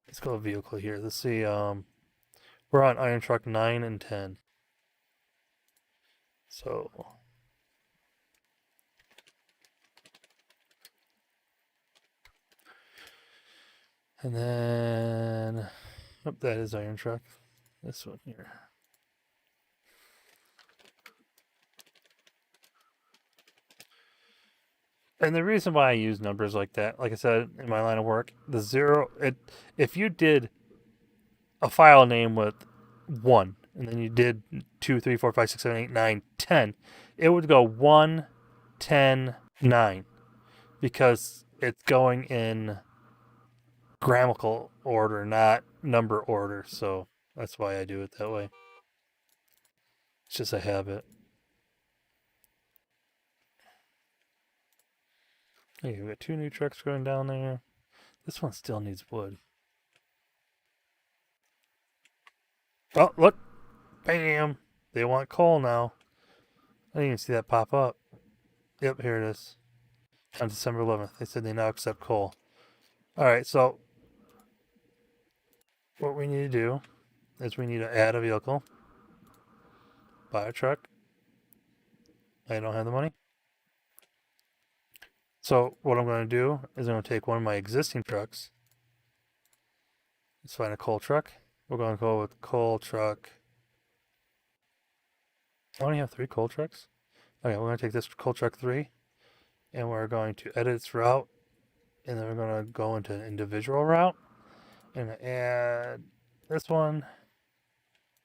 Let's go to vehicle here. Let's see. We're on Iron Truck 9 and 10. So and then oh, that is Iron Truck. This one here. And the reason why I use numbers like that, like I said in my line of work, the zero, if you did a file name with 1, and then you did 2, 3, 4, 5, 6, 7, 8, 9, 10, it would go 1, 10, 9, because it's going in grammatical order, not number order. So that's why I do it that way. It's just a habit. Hey, we got 2 new trucks going down there. This one still needs wood. Oh, look. Bam. They want coal now. I didn't even see that pop up. Yep, here it is. On December 11th, they said they now accept coal. Alright, so what we need to do is we need to add a vehicle, buy a truck. I don't have the money. So what I'm going to do is I'm going to take one of my existing trucks. Let's find a coal truck. We're going to go with coal truck. I only have 3 coal trucks. Okay, we're going to take this coal truck 3, and we're going to edit its route, and then we're going to go into an individual route, and add this one,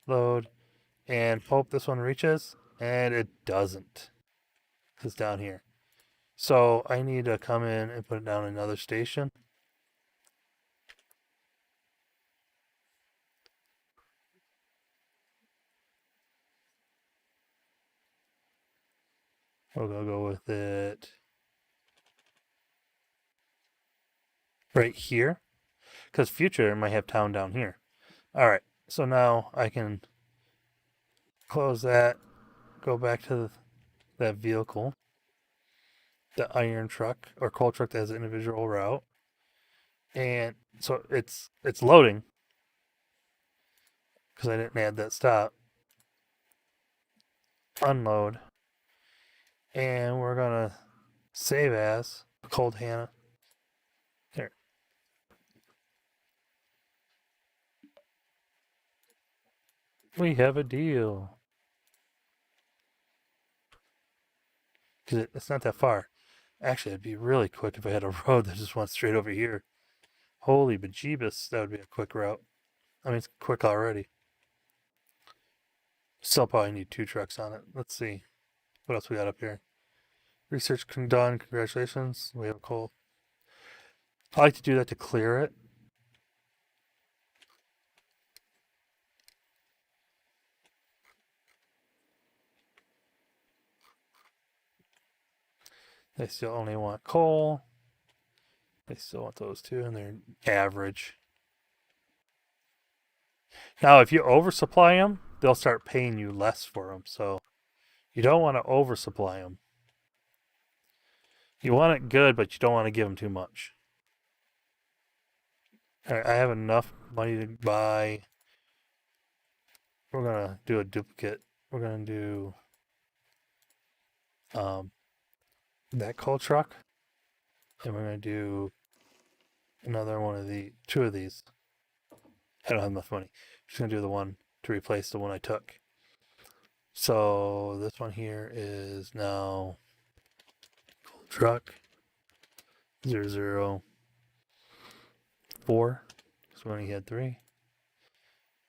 load, and hope this one reaches, and it doesn't. It's down here. So I need to come in and put it down another station. We'll go with it right here, because future might have town down here. All right, so now I can close that, go back to that vehicle, the iron truck or coal truck that has an individual route, and so it's loading because I didn't add that stop. Unload, and we're gonna save as cold Hannah. Here, we have a deal. Because it's not that far. Actually, it'd be really quick if I had a road that just went straight over here. Holy bejeebus, that would be a quick route. I mean, it's quick already. Still probably need 2 trucks on it. Let's see. What else we got up here? Research done. Congratulations. We have a coal. I like to do that to clear it. They still only want coal. They still want those 2, and they're average. Now, if you oversupply them, they'll start paying you less for them. So you don't want to oversupply them. You want it good, but you don't want to give them too much. All right, I have enough money to buy. We're gonna do a duplicate. We're gonna do that coal truck, and we're gonna do another one of the 2 of these. I don't have enough money. I'm just gonna do the one to replace the one I took. So this one here is now coal truck 004. So we only had 3.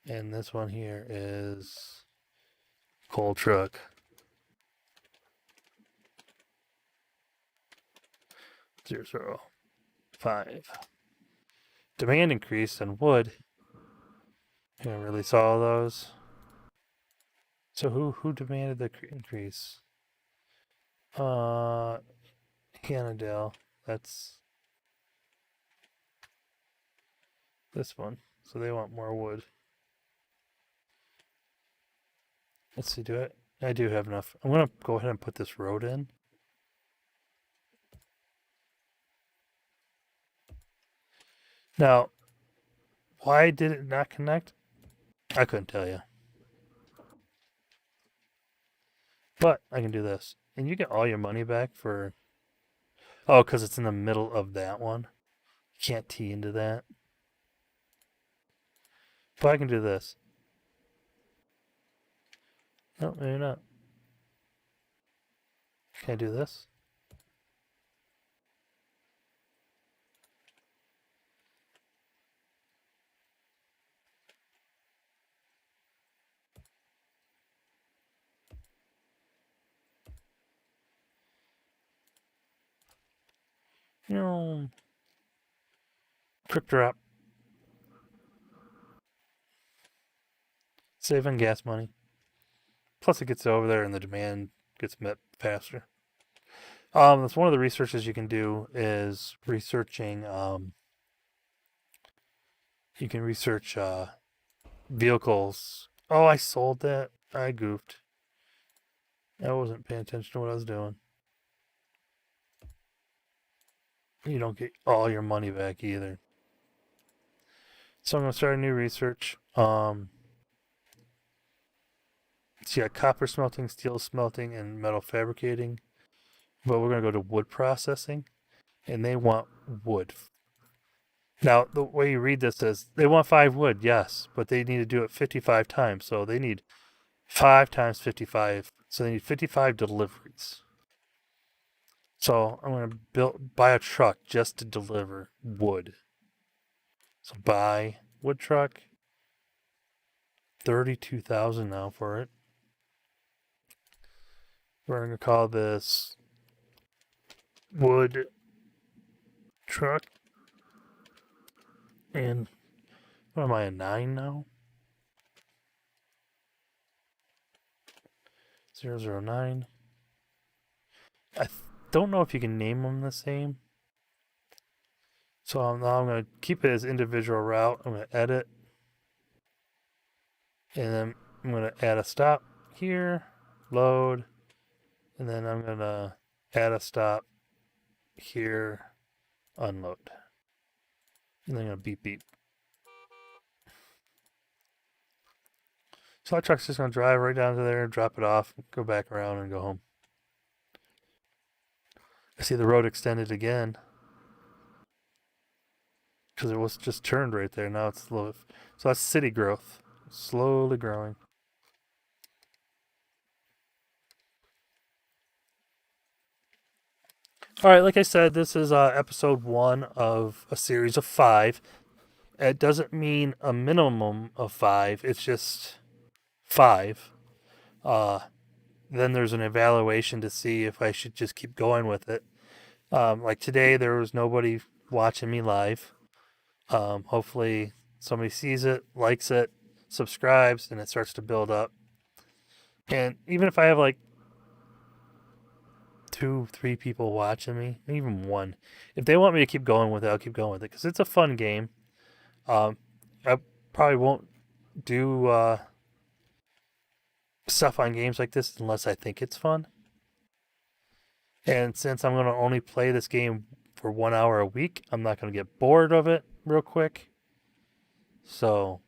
And this one here is coal truck 005. Demand increase in wood. I really saw those. So who demanded the increase? Cannondale. That's this one. So they want more wood. Let's see, do it. I do have enough. I'm going to go ahead and put this road in. Now, why did it not connect? I couldn't tell you. But I can do this. And you get all your money back for... Oh, because it's in the middle of that one. You can't tee into that. But I can do this. No, maybe not. Can I do this? No. Quick drop. Save on gas money. Plus it gets over there and the demand gets met faster. That's one of the researches you can do is researching. You can research vehicles. Oh, I sold that. I goofed. I wasn't paying attention to what I was doing. You don't get all your money back either. So I'm gonna start a new research. So you got copper smelting, steel smelting, and metal fabricating. But we're gonna go to wood processing, and they want wood. Now the way you read this is they want 5 wood, yes, but they need to do it 55 times. So they need 5 times 55. So they need 55 deliveries. So I'm gonna buy a truck just to deliver wood. So buy wood truck. 32,000 now for it. We're gonna call this wood truck. And what am I, a 9 now? 009. I don't know if you can name them the same. So now I'm going to keep it as individual route. I'm going to edit. And then I'm going to add a stop here. Load. And then I'm going to add a stop here. Unload. And then I'm going to beep beep. So that truck's just going to drive right down to there, drop it off, go back around, and go home. I see the road extended again. Because it was just turned right there. Now it's a little... So that's city growth. Slowly growing. All right, like I said, this is episode 1 of a series of 5. It doesn't mean a minimum of 5. It's just 5. Then there's an evaluation to see if I should just keep going with it. Like today, there was nobody watching me live. Hopefully, somebody sees it, likes it, subscribes, and it starts to build up. And even if I have like 2, 3 people watching me, even 1, if they want me to keep going with it, I'll keep going with it because it's a fun game. I probably won't do stuff on games like this unless I think it's fun. And since I'm going to only play this game for 1 hour a week, I'm not going to get bored of it real quick. So,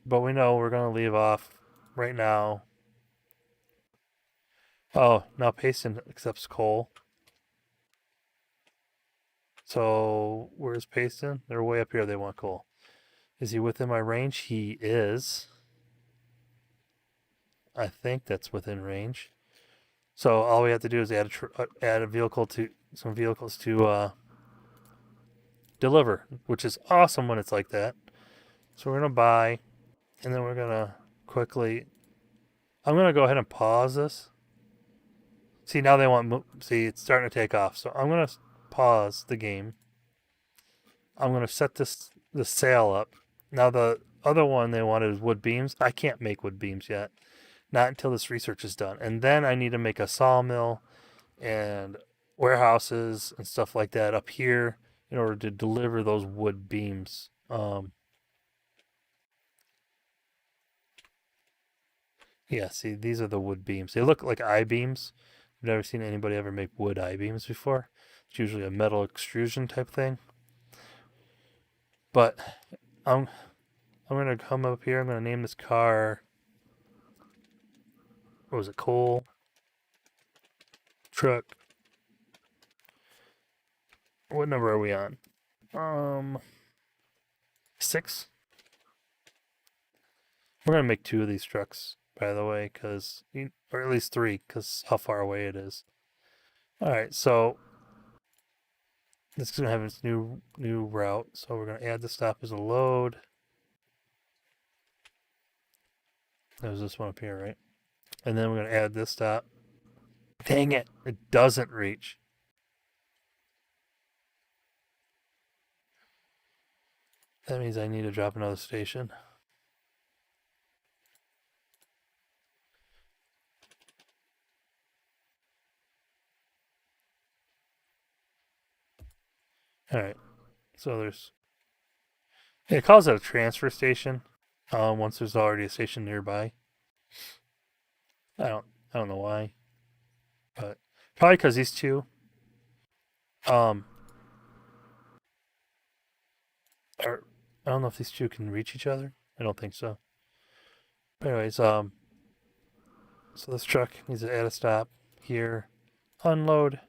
but we know we're going to leave off right now. Oh, now Payson accepts coal. So, where's Payson? They're way up here. They want coal. Is he within my range? He is. I think that's within range. So all we have to do is add a vehicle to some vehicles to deliver, which is awesome when it's like that. So we're gonna buy, and then we're gonna quickly. I'm gonna go ahead and pause this. See, now they want. See, it's starting to take off. So I'm gonna pause the game. I'm gonna set the sail up. Now the other one they wanted is wood beams. I can't make wood beams yet. Not until this research is done. And then I need to make a sawmill and warehouses and stuff like that up here in order to deliver those wood beams. Yeah, see, these are the wood beams. They look like I-beams. I've never seen anybody ever make wood I-beams before. It's usually a metal extrusion type thing. But I'm gonna come up here. I'm gonna name this car. What was it? Coal truck. What number are we on? 6. We're gonna make 2 of these trucks, by the way, or at least 3, because how far away it is. All right, so this is gonna have its new route. So we're gonna add the stop as a load. There's this one up here, right? And then we're gonna add this stop. Dang it! It doesn't reach. That means I need to drop another station. All right. So it calls it a transfer station. Once there's already a station nearby. I don't know why, but probably because these two, um, are I don't know if these two can reach each other. I don't think so. But anyways, so this truck needs to add a stop here, unload,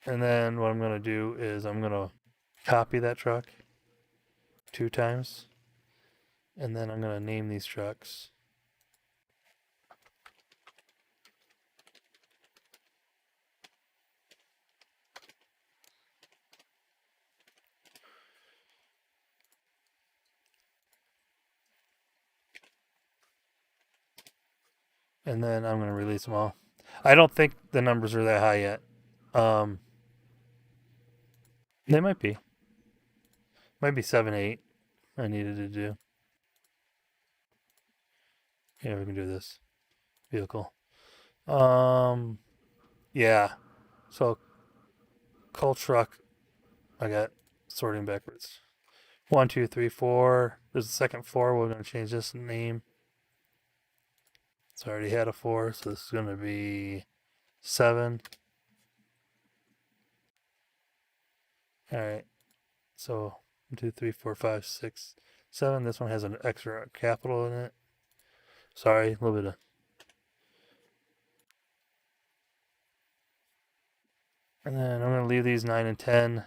and then what I'm gonna do is I'm gonna copy that truck 2 times, and then I'm gonna name these trucks. And then I'm gonna release them all. I don't think the numbers are that high yet. Um, they might be 7, 8. I needed to do. Yeah, we can do this vehicle. Yeah. So coal truck. I got sorting backwards. 1, 2, 3, 4. There's a second 4. We're gonna change this name. It's already had a 4, so this is gonna be 7. All right. So 1, 2, 3, 4, 5, 6, 7. This one has an extra capital in it. Sorry, a little bit of. And then I'm gonna leave these 9 and 10.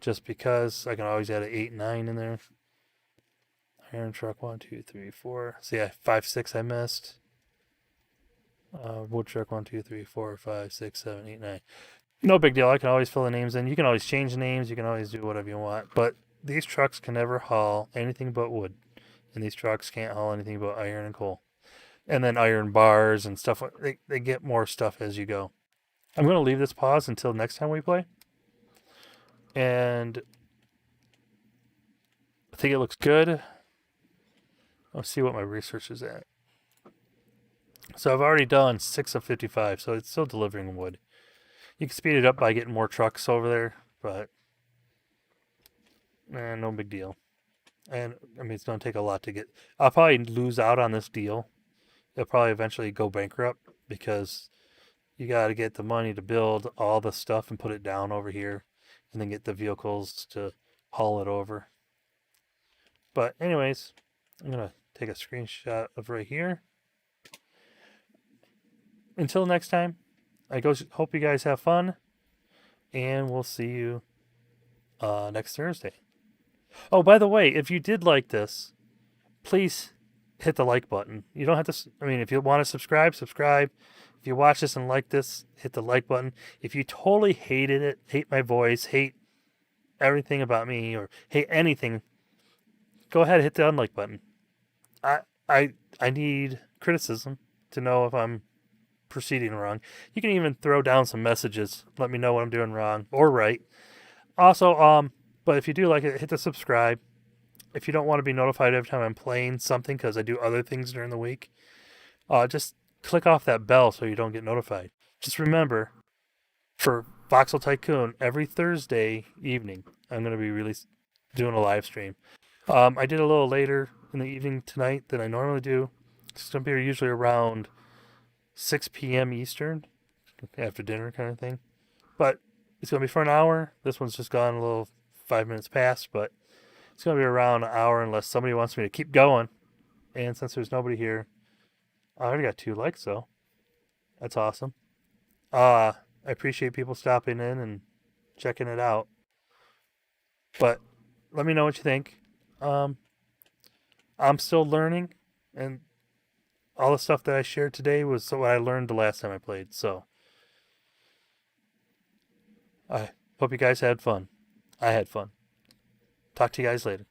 Just because I can always add an 8 and 9 in there. Iron truck 1, 2, 3, 4. So yeah, 5, 6 I missed. Wood truck 1, 2, 3, 4, 5, 6, 7, 8, 9. No big deal. I can always fill the names in. You can always change the names. You can always do whatever you want. But these trucks can never haul anything but wood, and these trucks can't haul anything but iron and coal, and then iron bars and stuff. They get more stuff as you go. I'm going to leave this pause until next time we play, and I think it looks good. I'll see what my research is at. So I've already done 6 of 55, so it's still delivering wood. You can speed it up by getting more trucks over there, but no big deal. And I mean, it's going to take a lot to get. I'll probably lose out on this deal. It'll probably eventually go bankrupt because you got to get the money to build all the stuff and put it down over here, and then get the vehicles to haul it over. But anyways, I'm going to take a screenshot of right here. Until next time, hope you guys have fun, and we'll see you next Thursday. Oh, by the way, if you did like this, please hit the like button. You don't have to. I mean, if you want to subscribe. If you watch this and like this, hit the like button. If you totally hated it, hate my voice, hate everything about me, or hate anything, go ahead and hit the unlike button. I need criticism to know if I'm proceeding wrong. You can even throw down some messages. Let me know what I'm doing wrong or right. Also, but if you do like it, hit the subscribe. If you don't want to be notified every time I'm playing something, because I do other things during the week, just click off that bell so you don't get notified. Just remember, for Voxel Tycoon, every Thursday evening, I'm going to be doing a live stream. I did a little later in the evening tonight than I normally do. It's going to be usually around 6 p.m. Eastern, after dinner kind of thing. But it's going to be for an hour. This one's just gone a little 5 minutes past, but it's going to be around an hour unless somebody wants me to keep going. And since there's nobody here, I already got 2 likes, so that's awesome. I appreciate people stopping in and checking it out. But let me know what you think. Um, I'm still learning, and all the stuff that I shared today was what I learned the last time I played. So I hope you guys had fun. I had fun. Talk to you guys later.